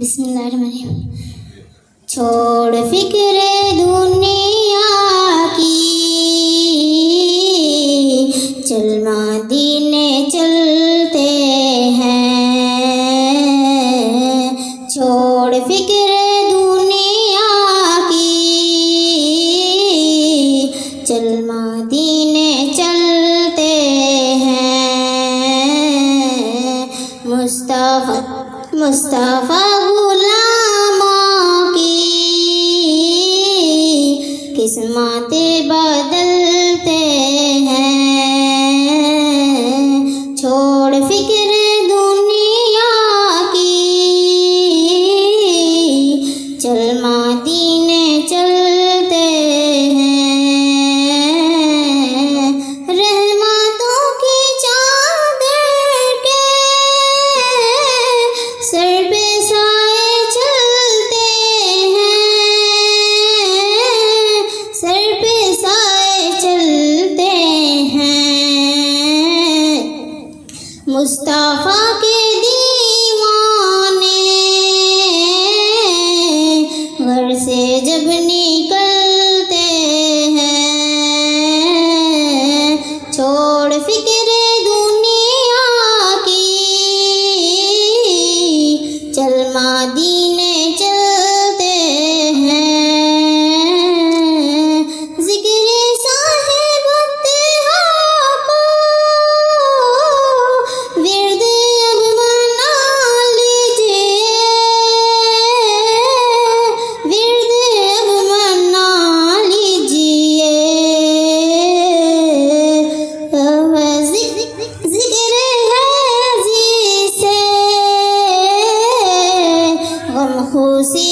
बिस्मिल्लाहिर्रहमानिर्रहीम। छोड़ फिक्र दुनिया की, चल मदीने चलते हैं। छोड़ फिक्र दुनिया की, चल मदीने चलते हैं। मुस्तफ़ा गुलामों की किस्मतें बदलते हैं। छोड़ फिक्र दुनिया की, चल मदीने चलते हैं। रहमतों की चादर के सर पे साए चलते हैं। सर पे साए चलते हैं। मुस्तफ़ा के दीवाने घर से जब निकलते हैं। छोड़ फिक्र दुनिया की, चल मदीने चलते हैं। ज़िक्र साहिब अत्तहा को विर्द अब बना लीजिए। विर्द अब बना लीजिए। ज़िक्र है जी से गम खुशी